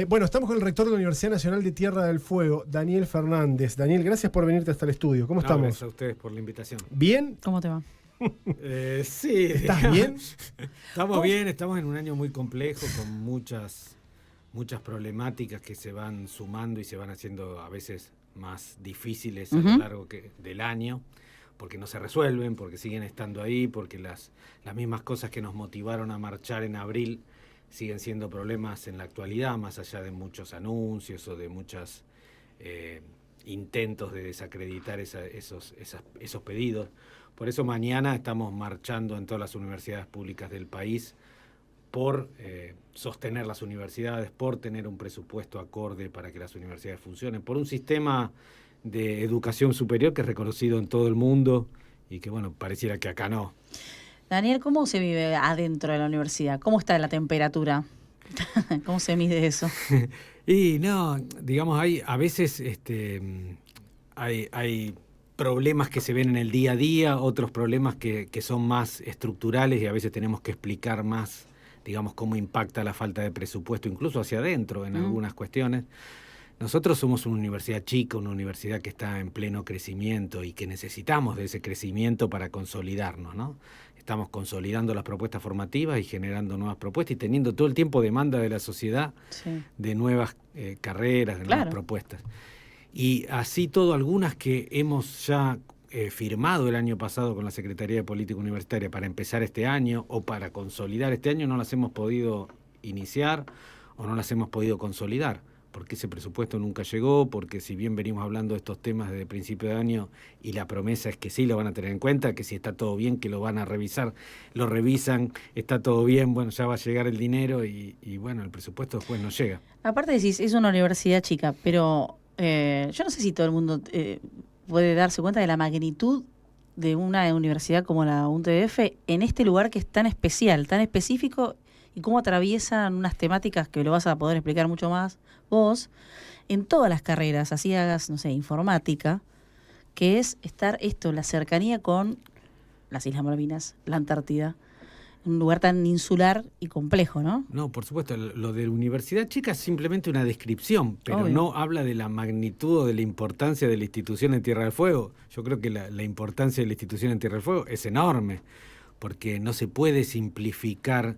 Bueno, estamos con el rector de la Universidad Nacional de Tierra del Fuego, Daniel Fernández. Daniel, gracias por venirte hasta el estudio. ¿Cómo estamos? Gracias a ustedes por la invitación. ¿Bien? ¿Cómo te va? Sí. ¿Estás bien? Estamos bien, estamos en un año muy complejo, con muchas problemáticas que se van sumando y se van haciendo a veces más difíciles a lo largo del año, porque no se resuelven, porque siguen estando ahí, porque las mismas cosas que nos motivaron a marchar en abril siguen siendo problemas en la actualidad, más allá de muchos anuncios o de muchos intentos de desacreditar esos pedidos. Por eso mañana estamos marchando en todas las universidades públicas del país por sostener las universidades, por tener un presupuesto acorde para que las universidades funcionen, por un sistema de educación superior que es reconocido en todo el mundo y que, bueno, pareciera que acá no. Daniel, ¿cómo se vive adentro de la universidad? ¿Cómo está la temperatura? ¿Cómo se mide eso? Y no, digamos, a veces hay problemas que se ven en el día a día, otros problemas que son más estructurales y a veces tenemos que explicar más, digamos, cómo impacta la falta de presupuesto, incluso hacia adentro en algunas cuestiones. Nosotros somos una universidad chica, una universidad que está en pleno crecimiento y que necesitamos de ese crecimiento para consolidarnos, ¿no? Estamos consolidando las propuestas formativas y generando nuevas propuestas y teniendo todo el tiempo demanda de la sociedad de nuevas carreras, de nuevas propuestas. Y así todo, algunas que hemos ya firmado el año pasado con la Secretaría de Política Universitaria para empezar este año o para consolidar este año, no las hemos podido iniciar o no las hemos podido consolidar, porque ese presupuesto nunca llegó, porque si bien venimos hablando de estos temas desde principio de año y la promesa es que sí lo van a tener en cuenta, que si está todo bien, que lo van a revisar, lo revisan, está todo bien, bueno, ya va a llegar el dinero y bueno, el presupuesto después no llega. Aparte decís, es una universidad chica, pero yo no sé si todo el mundo puede darse cuenta de la magnitud de una universidad como la UNTF en este lugar que es tan especial, tan específico, y cómo atraviesan unas temáticas que lo vas a poder explicar mucho más vos, en todas las carreras, así hagas, no sé, informática, que es la cercanía con las Islas Malvinas, la Antártida, un lugar tan insular y complejo, ¿no? No, por supuesto, lo de universidad chica es simplemente una descripción, pero no habla de la magnitud o de la importancia de la institución en Tierra del Fuego. Yo creo que la importancia de la institución en Tierra del Fuego es enorme, porque no se puede simplificar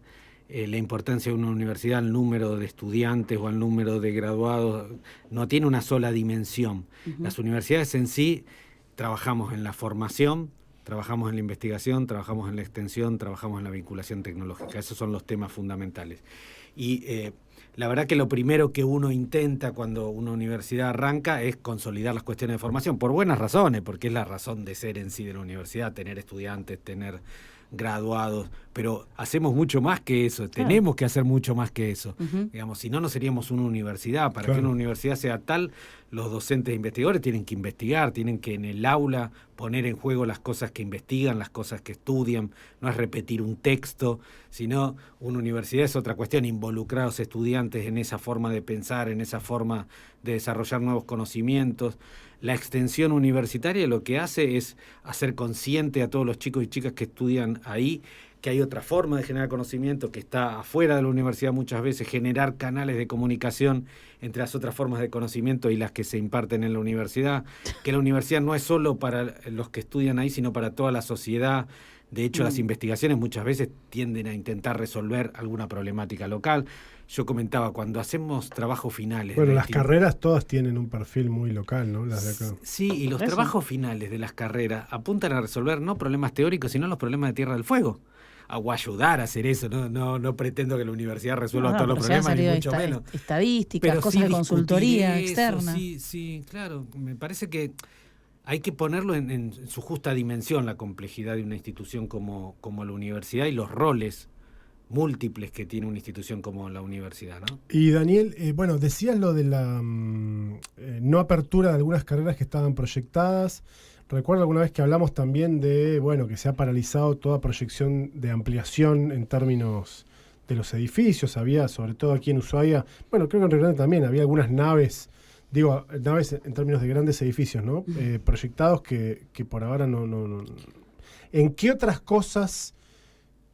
la importancia de una universidad al número de estudiantes o al número de graduados. No tiene una sola dimensión. Las universidades en sí trabajamos en la formación, trabajamos en la investigación, trabajamos en la extensión, trabajamos en la vinculación tecnológica. Esos son los temas fundamentales. Y la verdad que lo primero que uno intenta cuando una universidad arranca es consolidar las cuestiones de formación, por buenas razones, porque es la razón de ser en sí de la universidad, tener estudiantes, tener graduados, pero hacemos mucho más que eso, tenemos que hacer mucho más que eso. Digamos, si no, no seríamos una universidad. Para que una universidad sea tal, los docentes e investigadores tienen que investigar, tienen que en el aula poner en juego las cosas que investigan, las cosas que estudian, no es repetir un texto, sino una universidad es otra cuestión, involucrar a los estudiantes en esa forma de pensar, en esa forma de desarrollar nuevos conocimientos. La extensión universitaria lo que hace es hacer consciente a todos los chicos y chicas que estudian ahí que hay otra forma de generar conocimiento que está afuera de la universidad muchas veces, generar canales de comunicación entre las otras formas de conocimiento y las que se imparten en la universidad, que la universidad no es solo para los que estudian ahí, sino para toda la sociedad. De hecho, las investigaciones muchas veces tienden a intentar resolver alguna problemática local. Yo comentaba, cuando hacemos trabajos finales... Bueno, las carreras todas tienen un perfil muy local, ¿no? Las de acá. Sí, y los trabajos finales de las carreras apuntan a resolver no problemas teóricos, sino los problemas de Tierra del Fuego. O ayudar a hacer eso. No pretendo que la universidad resuelva todos los problemas, ni mucho menos. Estadísticas, pero cosas de consultoría externa. Sí, claro. Me parece que hay que ponerlo en su justa dimensión, la complejidad de una institución como la universidad y los roles múltiples que tiene una institución como la universidad, ¿no? Y Daniel, bueno, decías lo de la no apertura de algunas carreras que estaban proyectadas. Recuerdo alguna vez que hablamos también de, bueno, que se ha paralizado toda proyección de ampliación en términos de los edificios. Había, sobre todo aquí en Ushuaia, bueno, creo que en Río Grande también, había algunas naves, naves en términos de grandes edificios, ¿no? Proyectados que por ahora no. ¿En qué otras cosas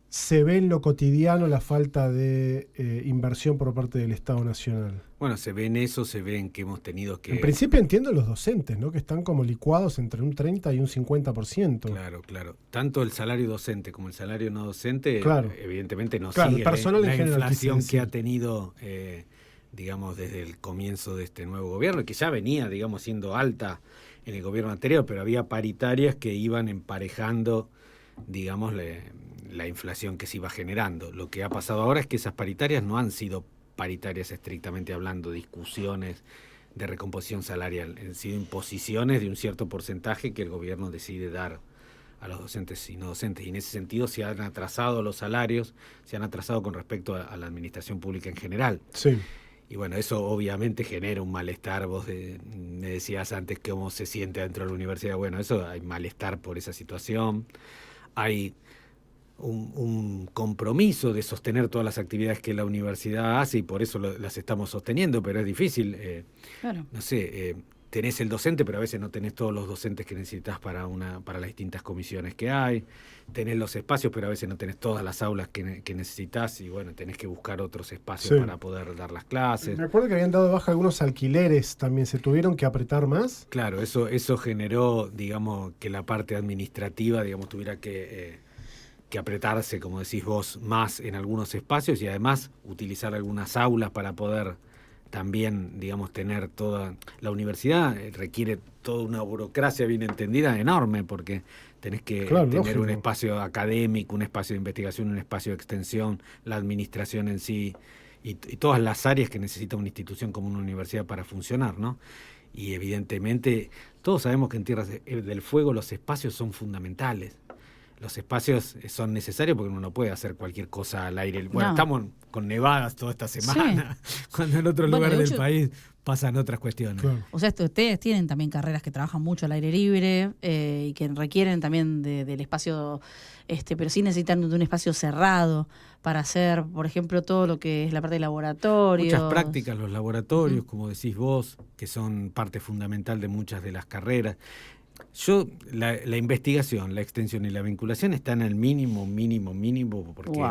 se ve en lo cotidiano la falta de inversión por parte del Estado Nacional? Bueno, se ve en eso, se ve en que hemos tenido que... En principio entiendo los docentes, ¿no? Que están como licuados entre un 30 y un 50%. Claro. Tanto el salario docente como el salario no docente, claro, evidentemente no claro, sigue personal la en general, inflación que ha tenido, digamos, desde el comienzo de este nuevo gobierno, que ya venía, digamos, siendo alta en el gobierno anterior, pero había paritarias que iban emparejando, digamos, la inflación que se iba generando. Lo que ha pasado ahora es que esas paritarias no han sido paritarias estrictamente hablando, discusiones de recomposición salarial, han sido imposiciones de un cierto porcentaje que el gobierno decide dar a los docentes y no docentes, y en ese sentido se han atrasado los salarios, se han atrasado con respecto a la administración pública en general. Sí. Y bueno, eso obviamente genera un malestar. Vos me decías antes cómo se siente dentro de la universidad. Bueno, eso hay malestar por esa situación. Hay un compromiso de sostener todas las actividades que la universidad hace y por eso las estamos sosteniendo, pero es difícil. Claro. No sé, tenés el docente, pero a veces no tenés todos los docentes que necesitas para las distintas comisiones que hay. Tenés los espacios, pero a veces no tenés todas las aulas que necesitas y bueno, tenés que buscar otros espacios para poder dar las clases. Me acuerdo que habían dado de baja algunos alquileres también, ¿se tuvieron que apretar más? Claro, eso generó, digamos, que la parte administrativa, digamos, tuviera que apretarse, como decís vos, más en algunos espacios y además utilizar algunas aulas para poder también, digamos, tener toda... La universidad requiere toda una burocracia bien entendida enorme porque tenés que tener lógico. un espacio académico, un espacio de investigación, un espacio de extensión, la administración en sí y todas las áreas que necesita una institución como una universidad para funcionar, ¿no? Y evidentemente todos sabemos que en Tierra del Fuego los espacios son fundamentales. Los espacios son necesarios porque uno no puede hacer cualquier cosa al aire. Bueno, estamos con nevadas toda esta semana, cuando en otros lugares del país pasan otras cuestiones. Claro. O sea, ustedes tienen también carreras que trabajan mucho al aire libre y que requieren también del espacio, pero sí necesitan de un espacio cerrado para hacer, por ejemplo, todo lo que es la parte de laboratorio. Muchas prácticas, los laboratorios, como decís vos, que son parte fundamental de muchas de las carreras. La investigación, la extensión y la vinculación están al mínimo,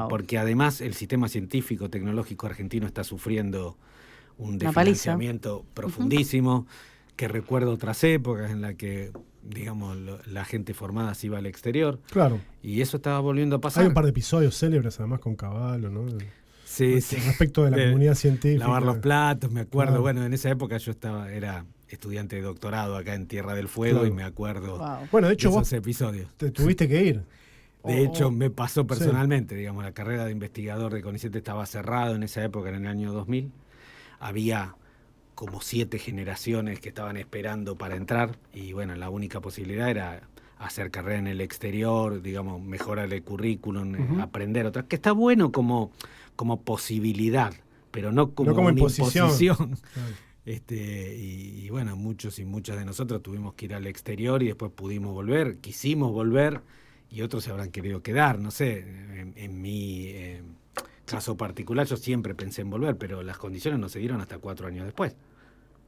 porque además el sistema científico tecnológico argentino está sufriendo un desfinanciamiento profundísimo, que recuerda otras épocas en las que, digamos, la gente formada se iba al exterior. Claro. Y eso estaba volviendo a pasar. Hay un par de episodios célebres además con Cavallo, ¿no? Sí. Respecto de la comunidad científica. Lavar los platos, me acuerdo. Claro. Bueno, en esa época yo era estudiante de doctorado acá en Tierra del Fuego y me acuerdo bueno, de hecho, esos episodios. Te tuviste que ir. De hecho, me pasó personalmente, digamos, la carrera de investigador de CONICET estaba cerrada en esa época, en el año 2000. Había como 7 generaciones que estaban esperando para entrar y bueno, la única posibilidad era hacer carrera en el exterior, digamos, mejorar el currículum, aprender otras, que está bueno como posibilidad, pero no como una imposición. Claro. Y bueno, muchos y muchas de nosotros tuvimos que ir al exterior y después pudimos volver, quisimos volver y otros se habrán querido quedar, no sé, en mi caso particular yo siempre pensé en volver, pero las condiciones no se dieron hasta 4 años después.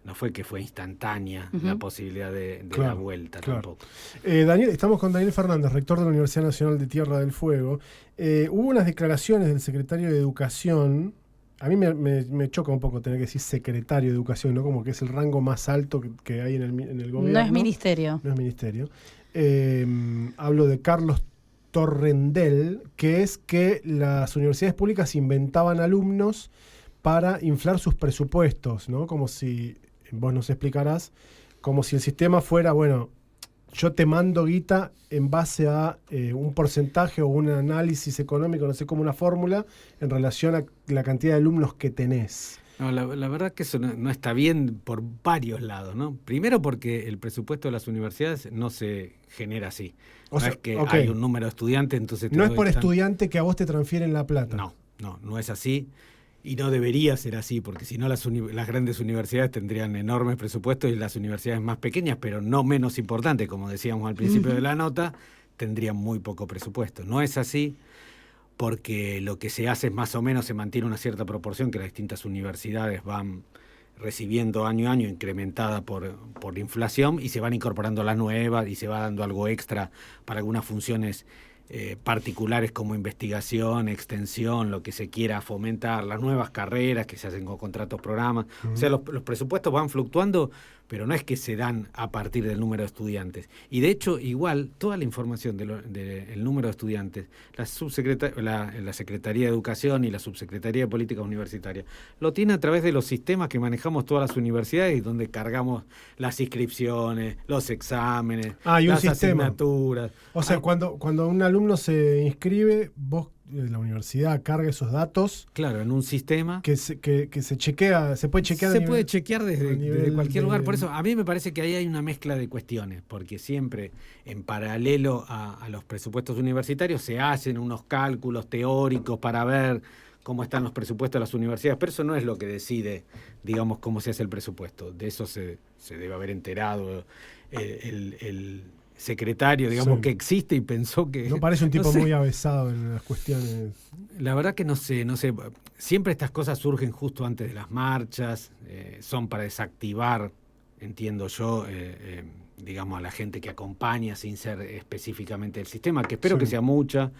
No fue que fue instantánea la posibilidad de la vuelta tampoco. Daniel, estamos con Daniel Fernández, rector de la Universidad Nacional de Tierra del Fuego. Hubo unas declaraciones del secretario de Educación. A mí me choca un poco tener que decir secretario de Educación, ¿no? Como que es el rango más alto que hay en el gobierno. No es ministerio. No es ministerio. Hablo de Carlos Torrendel, que es que las universidades públicas inventaban alumnos para inflar sus presupuestos, ¿no? Como si, vos nos explicarás, como si el sistema fuera, bueno, yo te mando guita en base a un porcentaje o un análisis económico, no sé, como una fórmula, en relación a la cantidad de alumnos que tenés. No, la verdad que eso no está bien por varios lados, ¿no? Primero porque el presupuesto de las universidades no se genera así. No es que hay un número de estudiantes, entonces... No es por estudiante que a vos te transfieren la plata. No es así. Y no debería ser así, porque si no las grandes universidades tendrían enormes presupuestos y las universidades más pequeñas, pero no menos importantes, como decíamos al principio de la nota, tendrían muy poco presupuesto. No es así porque lo que se hace es más o menos se mantiene una cierta proporción que las distintas universidades van recibiendo año a año, incrementada por inflación, y se van incorporando las nuevas y se va dando algo extra para algunas funciones particulares como investigación, extensión, lo que se quiera fomentar, las nuevas carreras que se hacen con contratos programas. O sea, los presupuestos van fluctuando, pero no es que se dan a partir del número de estudiantes. Y de hecho, igual, toda la información del número de estudiantes, la Secretaría de Educación y la Subsecretaría de Políticas Universitarias, lo tiene a través de los sistemas que manejamos todas las universidades, donde cargamos las inscripciones, los exámenes, las asignaturas. O sea, cuando un alumno se inscribe, vos, la universidad, carga esos datos. Claro, en un sistema que se chequea, se puede chequear. Se puede chequear desde cualquier lugar. Por eso, a mí me parece que ahí hay una mezcla de cuestiones, porque siempre, en paralelo a los presupuestos universitarios, se hacen unos cálculos teóricos para ver cómo están los presupuestos de las universidades, pero eso no es lo que decide, digamos, cómo se hace el presupuesto. De eso se debe haber enterado el secretario, digamos, que existe y pensó que... No parece un tipo muy avesado en las cuestiones. La verdad que no sé. Siempre estas cosas surgen justo antes de las marchas, son para desactivar, entiendo yo, digamos, a la gente que acompaña sin ser específicamente el sistema, que espero que sea mucha,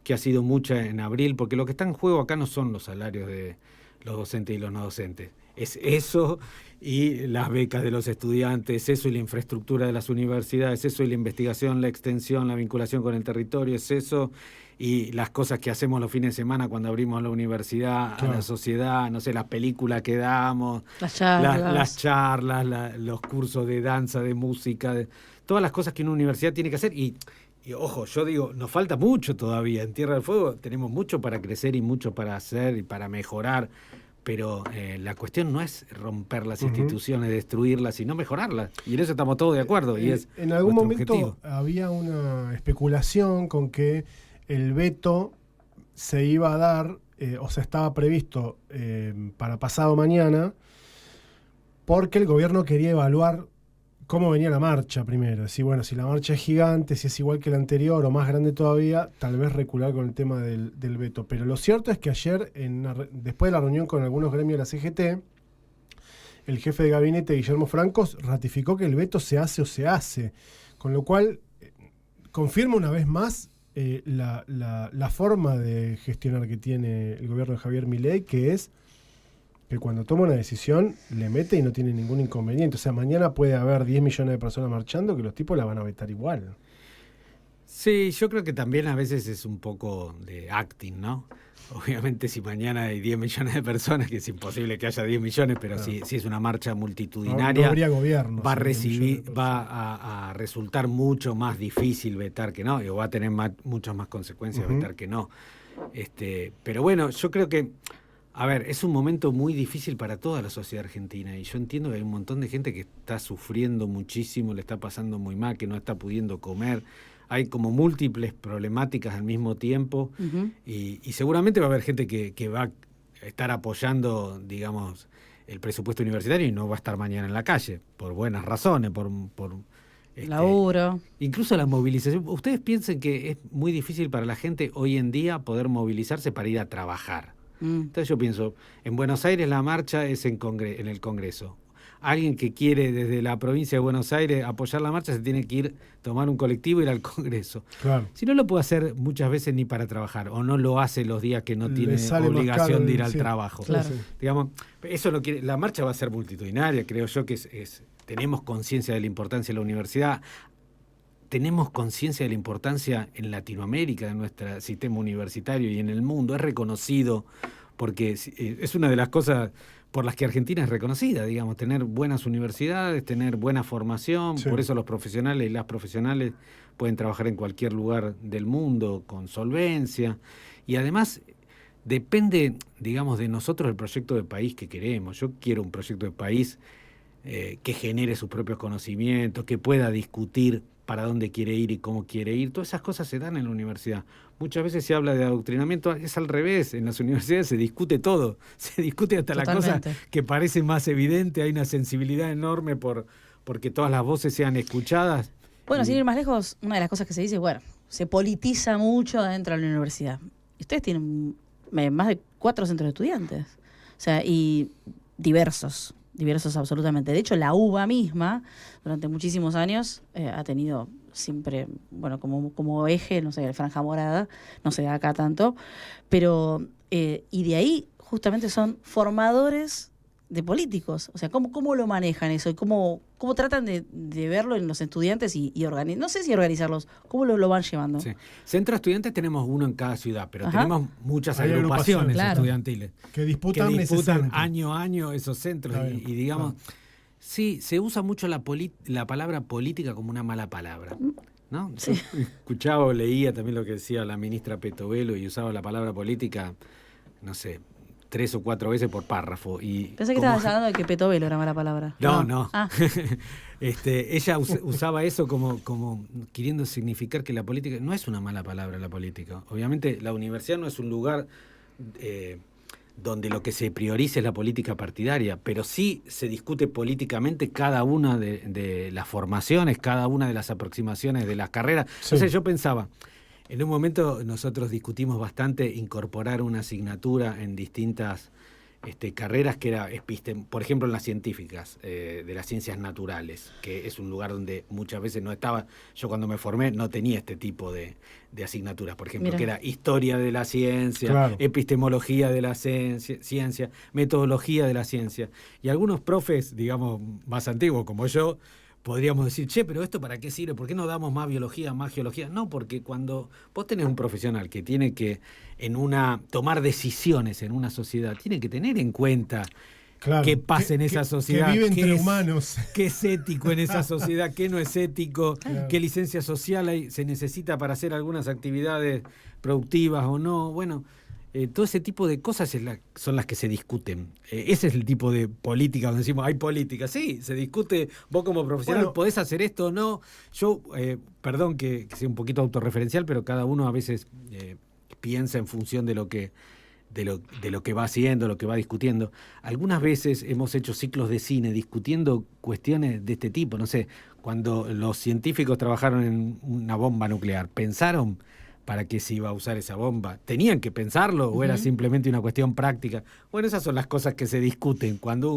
que ha sido mucha en abril, porque lo que está en juego acá no son los salarios de los docentes y los no docentes. Es eso y las becas de los estudiantes, eso y la infraestructura de las universidades, eso y la investigación, la extensión, la vinculación con el territorio, es eso y las cosas que hacemos los fines de semana cuando abrimos la universidad, a la sociedad, no sé, las películas que damos, las charlas, los cursos de danza, de música, todas las cosas que una universidad tiene que hacer y ojo, yo digo, nos falta mucho todavía. En Tierra del Fuego tenemos mucho para crecer y mucho para hacer y para mejorar. Pero la cuestión no es romper las instituciones, destruirlas, sino mejorarlas. Y en eso estamos todos de acuerdo. Y es en algún momento objetivo. Había una especulación con que el veto se iba a dar, o sea, estaba previsto para pasado mañana, porque el gobierno quería evaluar cómo venía la marcha primero. Decir, bueno, si la marcha es gigante, si es igual que la anterior o más grande todavía, tal vez recular con el tema del veto. Pero lo cierto es que ayer, después de la reunión con algunos gremios de la CGT, el jefe de gabinete, Guillermo Francos, ratificó que el veto se hace o se hace. Con lo cual, confirma una vez más la forma de gestionar que tiene el gobierno de Javier Milei, que es que cuando toma una decisión le mete y no tiene ningún inconveniente. O sea, mañana puede haber 10 millones de personas marchando que los tipos la van a vetar igual. Sí, yo creo que también a veces es un poco de acting, ¿no? Obviamente si mañana hay 10 millones de personas, que es imposible que haya 10 millones, pero si es una marcha multitudinaria, no habría gobierno, va a resultar mucho más difícil vetar que no, y va a tener muchas más consecuencias vetar que no. Pero bueno, yo creo que a ver, es un momento muy difícil para toda la sociedad argentina y yo entiendo que hay un montón de gente que está sufriendo muchísimo, le está pasando muy mal, que no está pudiendo comer. Hay como múltiples problemáticas al mismo tiempo y seguramente va a haber gente que va a estar apoyando, digamos, el presupuesto universitario y no va a estar mañana en la calle, por buenas razones, por laburo. Incluso la movilización. ¿Ustedes piensan que es muy difícil para la gente hoy en día poder movilizarse para ir a trabajar? Entonces yo pienso, en Buenos Aires la marcha es en el Congreso. Alguien que quiere desde la provincia de Buenos Aires apoyar la marcha se tiene que ir, tomar un colectivo y ir al Congreso. Claro. Si no lo puede hacer muchas veces ni para trabajar, o no lo hace los días que no tiene obligación de ir al trabajo. Claro. Digamos, eso lo quiere, la marcha va a ser multitudinaria, creo yo que tenemos conciencia de la importancia de la universidad. Tenemos conciencia de la importancia en Latinoamérica de nuestro sistema universitario y en el mundo. Es reconocido porque es una de las cosas por las que Argentina es reconocida, digamos, tener buenas universidades, tener buena formación. Sí. Por eso los profesionales y las profesionales pueden trabajar en cualquier lugar del mundo con solvencia. Y además depende, digamos, de nosotros el proyecto de país que queremos. Yo quiero un proyecto de país que genere sus propios conocimientos, que pueda discutir para dónde quiere ir y cómo quiere ir. Todas esas cosas se dan en la universidad. Muchas veces se habla de adoctrinamiento, es al revés. En las universidades se discute todo. Se discute hasta Totalmente. La cosa que parece más evidente. Hay una sensibilidad enorme porque todas las voces sean escuchadas. Bueno, sin ir más lejos, una de las cosas que se dice, bueno, se politiza mucho dentro de la universidad. Ustedes tienen más de 4 centros de estudiantes. O sea, y diversos absolutamente. De hecho, la UBA misma, durante muchísimos años, ha tenido siempre, bueno, como eje, no sé, el Franja Morada, no se da acá tanto, pero, y de ahí justamente son formadores de políticos. O sea, ¿cómo lo manejan eso? ¿Y cómo tratan de verlo en los estudiantes y organizar? No sé si organizarlos, ¿cómo lo van llevando? Sí. Centro estudiantes tenemos uno en cada ciudad, pero Ajá. tenemos muchas Hay agrupaciones claro. estudiantiles Que disputan necesariamente. año a año esos centros. Está bien, Y digamos, claro. sí, se usa mucho la palabra política como una mala palabra, ¿no? Sí. Yo escuchaba o leía también lo que decía la ministra Petovelo y usaba la palabra política, no sé, 3 o 4 veces por párrafo. Y Pensé que estabas hablando de que Petovelo era mala palabra. No. Ah. Ella usaba eso como queriendo significar que la política no es una mala palabra, la política. Obviamente la universidad no es un lugar donde lo que se prioriza es la política partidaria, pero sí se discute políticamente cada una de las formaciones, cada una de las aproximaciones de las carreras. Sí. Entonces yo pensaba, en un momento nosotros discutimos bastante incorporar una asignatura en distintas carreras que era por ejemplo en las científicas, de las ciencias naturales, que es un lugar donde muchas veces no estaba. Yo cuando me formé no tenía este tipo de asignaturas, por ejemplo, Mira. que era historia de la ciencia, Claro. epistemología de la ciencia, metodología de la ciencia. Y algunos profes, digamos, más antiguos como yo, podríamos decir, che, pero ¿esto para qué sirve? ¿Por qué no damos más biología, más geología? No, porque cuando vos tenés un profesional que tiene que tomar decisiones en una sociedad, tiene que tener en cuenta Claro. qué pasa en esa sociedad. Que vive qué entre es- humanos. ¿Qué es ético en esa sociedad? ¿Qué no es ético? Claro. ¿Qué licencia social se necesita para hacer algunas actividades productivas o no? Bueno, todo ese tipo de cosas son las que se discuten. Ese es el tipo de política donde decimos, hay política. Sí, se discute, vos como profesional Bueno, podés hacer esto o no. Yo, perdón que sea un poquito autorreferencial, pero cada uno a veces piensa en función de lo que va haciendo, lo que va discutiendo. Algunas veces hemos hecho ciclos de cine discutiendo cuestiones de este tipo. No sé, cuando los científicos trabajaron en una bomba nuclear, ¿pensaron para qué se iba a usar esa bomba? ¿Tenían que pensarlo o era simplemente una cuestión práctica? Bueno, esas son las cosas que se discuten. Cuando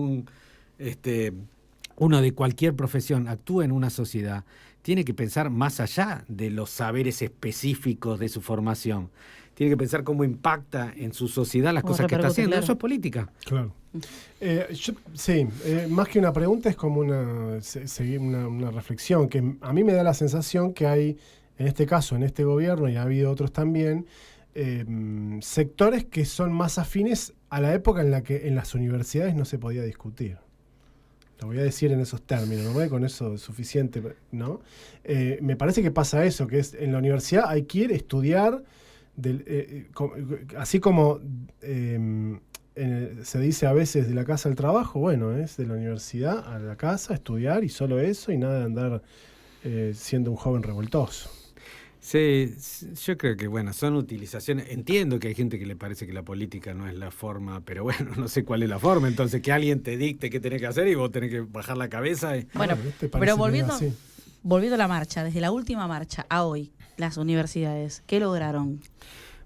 uno de cualquier profesión actúa en una sociedad, tiene que pensar más allá de los saberes específicos de su formación. Tiene que pensar cómo impacta en su sociedad las Cómo cosas que está repercute, haciendo. claro. Eso es política. Claro. Más que una pregunta es como una reflexión, que a mí me da la sensación que hay, en este caso, en este gobierno, y ha habido otros también, sectores que son más afines a la época en la que en las universidades no se podía discutir. Lo voy a decir en esos términos, ¿no? Con eso es suficiente, ¿no? Me parece que pasa eso, que es en la universidad hay que ir a estudiar, así como se dice a veces de la casa al trabajo, bueno, es de la universidad a la casa, estudiar y solo eso, y nada de andar siendo un joven revoltoso. Sí, yo creo que, bueno, son utilizaciones. Entiendo que hay gente que le parece que la política no es la forma, pero bueno, no sé cuál es la forma. Entonces, que alguien te dicte qué tenés que hacer y vos tenés que bajar la cabeza. Bueno, ¿te parece pero que es así? volviendo a la marcha, desde la última marcha a hoy, las universidades, ¿qué lograron?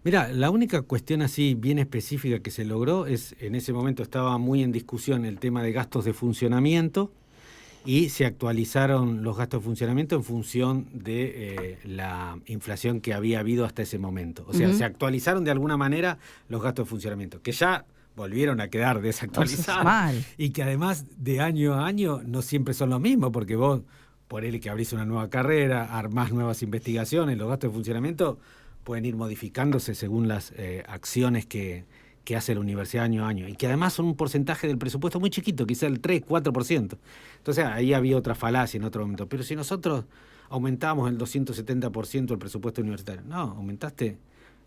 Mira, la única cuestión así bien específica que se logró es, en ese momento estaba muy en discusión el tema de gastos de funcionamiento y se actualizaron los gastos de funcionamiento en función de la inflación que había habido hasta ese momento. O sea, se actualizaron de alguna manera los gastos de funcionamiento, que ya volvieron a quedar desactualizados. Mal. Y que además de año a año no siempre son los mismos, porque vos, por él que abrís una nueva carrera, armás nuevas investigaciones, los gastos de funcionamiento pueden ir modificándose según las acciones que hace la universidad año a año, y que además son un porcentaje del presupuesto muy chiquito, quizá el 3-4%. Entonces ahí había otra falacia en otro momento. Pero si nosotros aumentamos el 270% el presupuesto universitario, no, aumentaste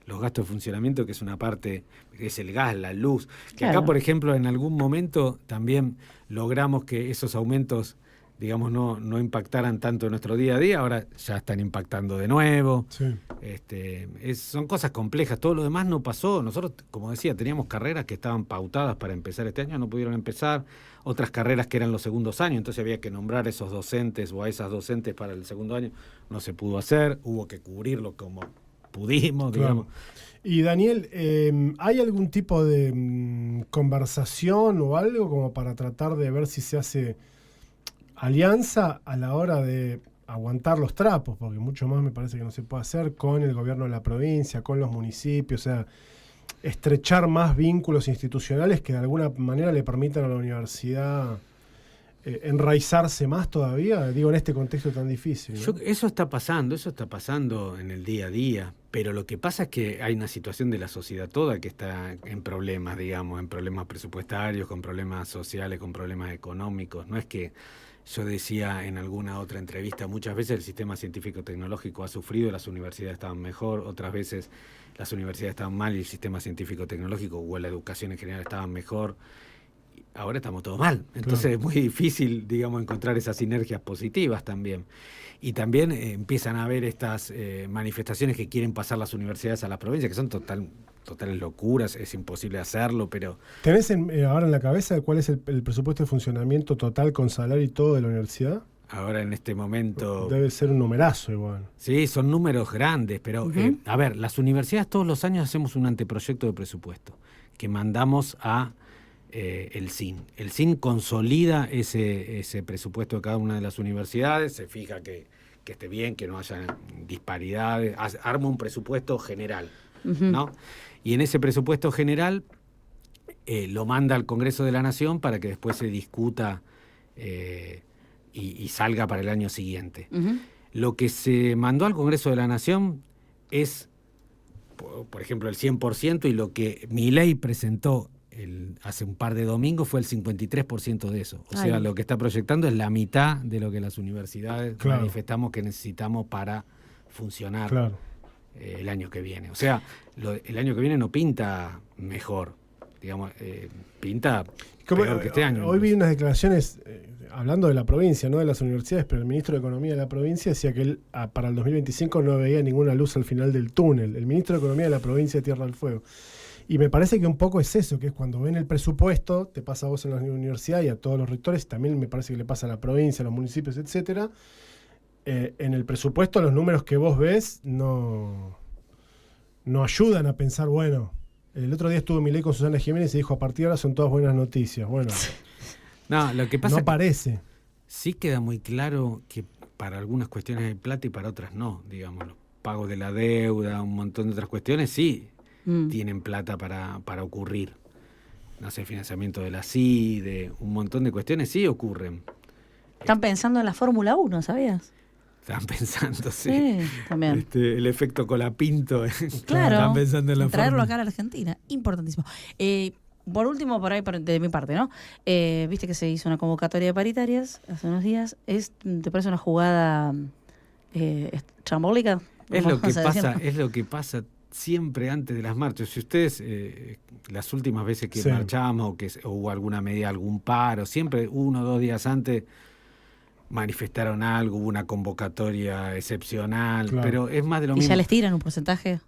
los gastos de funcionamiento, que es una parte, que es el gas, la luz, que Claro. acá, por ejemplo, en algún momento también logramos que esos aumentos, digamos, no impactaran tanto en nuestro día a día, ahora ya están impactando de nuevo. Sí. Son cosas complejas, todo lo demás no pasó. Nosotros, como decía, teníamos carreras que estaban pautadas para empezar este año, no pudieron empezar, otras carreras que eran los segundos años, entonces había que nombrar a esos docentes o a esas docentes para el segundo año, no se pudo hacer, hubo que cubrirlo como pudimos, digamos. Claro. Y Daniel, ¿hay algún tipo de conversación o algo como para tratar de ver si se hace alianza a la hora de aguantar los trapos, porque mucho más me parece que no se puede hacer con el gobierno de la provincia, con los municipios, o sea, estrechar más vínculos institucionales que de alguna manera le permitan a la universidad enraizarse más todavía, digo, en este contexto tan difícil, ¿no? Eso está pasando en el día a día, pero lo que pasa es que hay una situación de la sociedad toda que está en problemas, digamos, en problemas presupuestarios, con problemas sociales, con problemas económicos. No es que yo decía en alguna otra entrevista, muchas veces el sistema científico-tecnológico ha sufrido, las universidades estaban mejor, otras veces las universidades estaban mal y el sistema científico-tecnológico o la educación en general estaban mejor. Ahora estamos todos mal, entonces claro, es muy difícil, digamos, encontrar esas sinergias positivas también. Y también empiezan a haber estas manifestaciones que quieren pasar las universidades a las provincias, que son totales locuras, es imposible hacerlo, pero... ¿Tenés ahora en la cabeza cuál es el presupuesto de funcionamiento total con salario y todo de la universidad? Ahora en este momento... Debe ser un numerazo igual. Sí, son números grandes, pero a ver, las universidades todos los años hacemos un anteproyecto de presupuesto que mandamos a... el CIN. El CIN consolida ese presupuesto de cada una de las universidades, se fija que esté bien, que no haya disparidades, arma un presupuesto general, ¿no? Y en ese presupuesto general lo manda al Congreso de la Nación para que después se discuta y salga para el año siguiente. Lo que se mandó al Congreso de la Nación es, por ejemplo, el 100%, y lo que Milei presentó hace un par de domingos fue el 53% de eso. O sea, lo que está proyectando es la mitad de lo que las universidades manifestamos que necesitamos para funcionar el año que viene. O sea, el año que viene no pinta mejor, digamos, pinta peor que este año. Hoy vi unas declaraciones, hablando de la provincia, no de las universidades, pero el ministro de Economía de la provincia decía que él para el 2025 no veía ninguna luz al final del túnel. El ministro de Economía de la provincia de Tierra del Fuego. Y me parece que un poco es eso, que es cuando ven el presupuesto, te pasa a vos en la universidad y a todos los rectores, también me parece que le pasa a la provincia, a los municipios, etcétera. En el presupuesto los números que vos ves no ayudan a pensar, bueno, el otro día estuvo Milei con Susana Jiménez y dijo, a partir de ahora son todas buenas noticias. Bueno, no, lo que pasa no parece. Sí queda muy claro que para algunas cuestiones hay plata y para otras no, digamos, los pagos de la deuda, un montón de otras cuestiones, sí. Tienen plata para ocurrir. No sé, financiamiento de la CIDE, un montón de cuestiones sí ocurren. Están pensando en la Fórmula 1, ¿sabías? Están pensando, sí. También. El efecto Colapinto. Claro, están pensando en la traerlo Fórmula. acá a la Argentina, importantísimo. Por último, por ahí de mi parte, ¿no? Viste que se hizo una convocatoria de paritarias hace unos días. ¿Te parece una jugada chambólica? Es lo que pasa siempre antes de las marchas. Si ustedes, las últimas veces que marchamos o que hubo alguna medida, algún paro, siempre 1 o 2 días antes manifestaron algo, hubo una convocatoria excepcional, pero es más de lo mismo. ¿Y ya les tiran un porcentaje?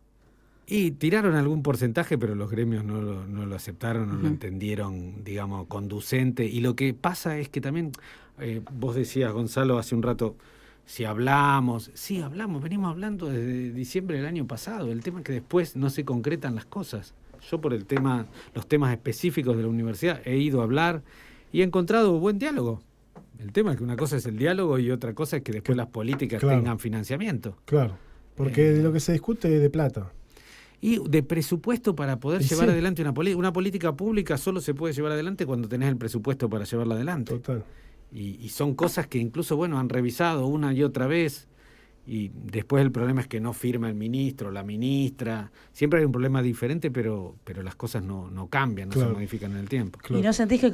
Y tiraron algún porcentaje, pero los gremios no lo aceptaron, no lo entendieron, digamos, conducente. Y lo que pasa es que también, vos decías, Gonzalo, hace un rato, si hablamos, venimos hablando desde diciembre del año pasado. El tema es que después no se concretan las cosas. Yo por los temas específicos de la universidad he ido a hablar y he encontrado buen diálogo. El tema es que una cosa es el diálogo y otra cosa es que después las políticas tengan financiamiento. Claro, porque de lo que se discute es de plata. Y de presupuesto para poder llevar adelante una política pública solo se puede llevar adelante cuando tenés el presupuesto para llevarla adelante. Total. Y son cosas que incluso, han revisado una y otra vez, y después el problema es que no firma el ministro, la ministra. Siempre hay un problema diferente, pero las cosas no cambian, no se modifican en el tiempo. ¿Y no sentís que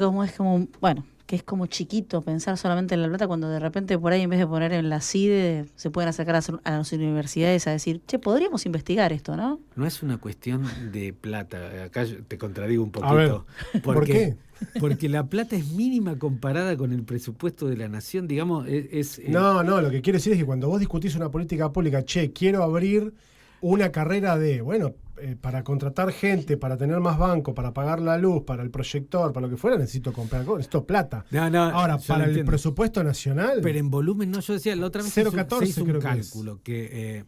que es como chiquito pensar solamente en la plata cuando de repente por ahí en vez de poner en la CIDE se pueden acercar a las universidades a decir, podríamos investigar esto, ¿no? No es una cuestión de plata. Acá yo te contradigo un poquito. A ver, ¿por qué? Porque la plata es mínima comparada con el presupuesto de la nación, digamos, No, lo que quiero decir es que cuando vos discutís una política pública, quiero abrir una carrera para contratar gente, para tener más banco, para pagar la luz, para el proyector, para lo que fuera, necesito comprar, necesito plata. Ahora, para el presupuesto nacional... Pero en volumen, no, yo decía, la otra vez 0,14 se hizo un creo cálculo que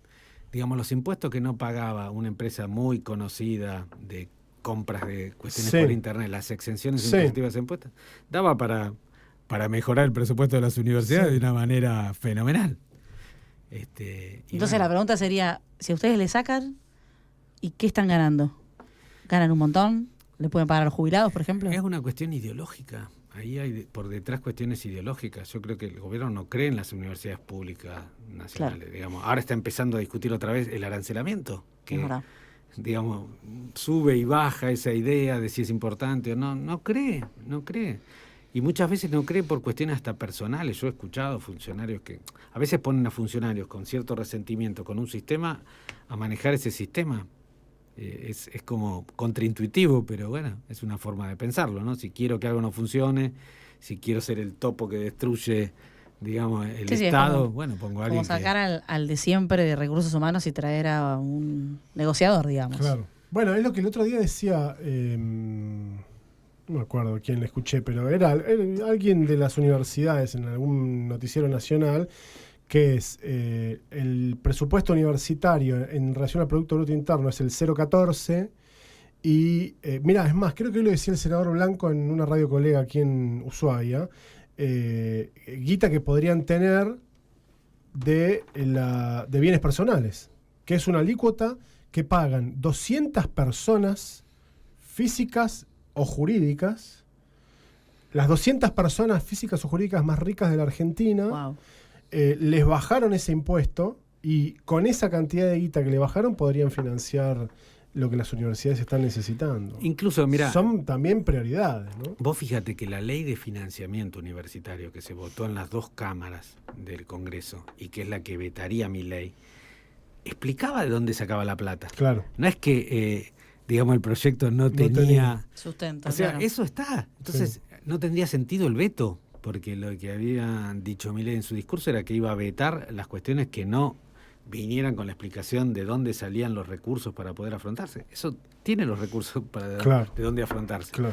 digamos, los impuestos que no pagaba una empresa muy conocida de compras de cuestiones por internet, las exenciones impositivas de impuestos, daba para mejorar el presupuesto de las universidades de una manera fenomenal. Entonces la pregunta sería, si a ustedes le sacan, ¿y qué están ganando? ¿Ganan un montón? ¿Le pueden pagar a los jubilados, por ejemplo? Es una cuestión ideológica. Ahí hay por detrás cuestiones ideológicas. Yo creo que el gobierno no cree en las universidades públicas nacionales. Claro. Digamos, ahora está empezando a discutir otra vez el arancelamiento, que digamos, sube y baja esa idea de si es importante o no. No cree. Y muchas veces no cree por cuestiones hasta personales. Yo he escuchado funcionarios que a veces ponen a funcionarios con cierto resentimiento con un sistema a manejar ese sistema. Es como contraintuitivo, pero bueno, es una forma de pensarlo, ¿no? Si quiero que algo no funcione, si quiero ser el topo que destruye, digamos, el Estado, bueno, pongo a alguien como sacar al de siempre de recursos humanos y traer a un negociador, digamos. Claro. Bueno, es lo que el otro día decía, no me acuerdo quién le escuché, pero era alguien de las universidades en algún noticiero nacional, que es el presupuesto universitario en relación al Producto Bruto Interno es el 0,14 y mirá, es más, creo que hoy lo decía el senador Blanco en una radio colega aquí en Ushuaia, guita que podrían tener de bienes personales, que es una alícuota que pagan 200 personas físicas o jurídicas, las 200 personas físicas o jurídicas más ricas de la Argentina. Wow. Les bajaron ese impuesto y con esa cantidad de guita que le bajaron podrían financiar lo que las universidades están necesitando. Incluso, mira, son también prioridades, ¿no? Vos fíjate que la ley de financiamiento universitario que se votó en las dos cámaras del Congreso y que es la que vetaría mi ley, explicaba de dónde sacaba la plata. Claro. No es que, digamos, el proyecto no tenía sustento. O sea, claro. eso está. Entonces, no tendría sentido el veto. Porque lo que había dicho Milei en su discurso era que iba a vetar las cuestiones que no vinieran con la explicación de dónde salían los recursos para poder afrontarse. Eso tiene los recursos para de dónde afrontarse. Claro.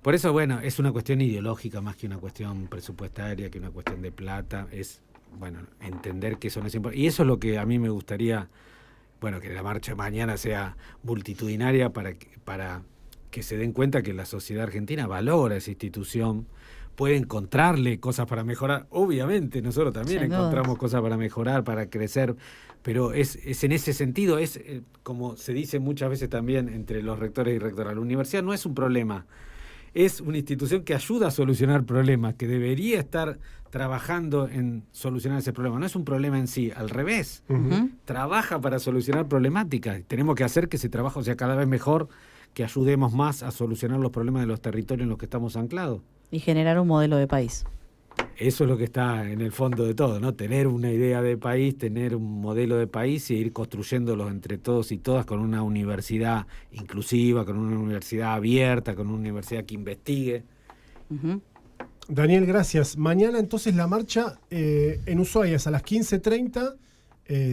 Por eso, bueno, es una cuestión ideológica más que una cuestión presupuestaria, que una cuestión de plata. Es, bueno, entender que eso no es importante. Y eso es lo que a mí me gustaría, bueno, que la marcha mañana sea multitudinaria para que se den cuenta que la sociedad argentina valora esa institución, puede encontrarle cosas para mejorar. Obviamente, nosotros también encontramos cosas para mejorar, para crecer, pero es en ese sentido, es como se dice muchas veces también entre los rectores y rectoras, la universidad no es un problema, es una institución que ayuda a solucionar problemas, que debería estar trabajando en solucionar ese problema. No es un problema en sí, al revés. Trabaja para solucionar problemáticas. Tenemos que hacer que ese trabajo sea cada vez mejor, que ayudemos más a solucionar los problemas de los territorios en los que estamos anclados. Y generar un modelo de país. Eso es lo que está en el fondo de todo, ¿no? Tener una idea de país, tener un modelo de país y ir construyéndolos entre todos y todas con una universidad inclusiva, con una universidad abierta, con una universidad que investigue. Daniel, gracias. Mañana entonces la marcha en Ushuaia es a las 15:30.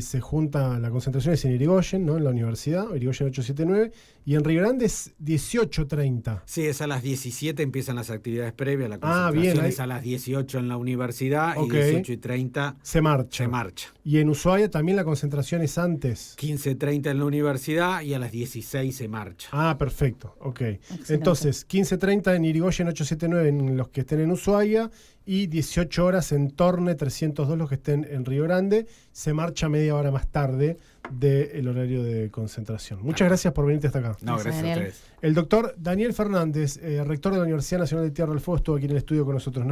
Se junta la concentración es en Irigoyen, ¿no? En la universidad, Irigoyen 879, y en Río Grande es 18:30. Sí, es a las 17 empiezan las actividades previas, la concentración es a las 18 en la universidad y 18:30 se marcha. Y en Ushuaia también la concentración es antes. 15:30 en la universidad y a las 16 se marcha. Ah, perfecto, ok. Excelente. Entonces, 15:30 en Irigoyen 879 en los que estén en Ushuaia y 18 horas en Torne 302 los que estén en Río Grande. Se marcha media hora más tarde del horario de concentración. Muchas gracias por venirte hasta acá. No, gracias a ustedes. El doctor Daniel Fernández, rector de la Universidad Nacional de Tierra del Fuego, estuvo aquí en el estudio con nosotros.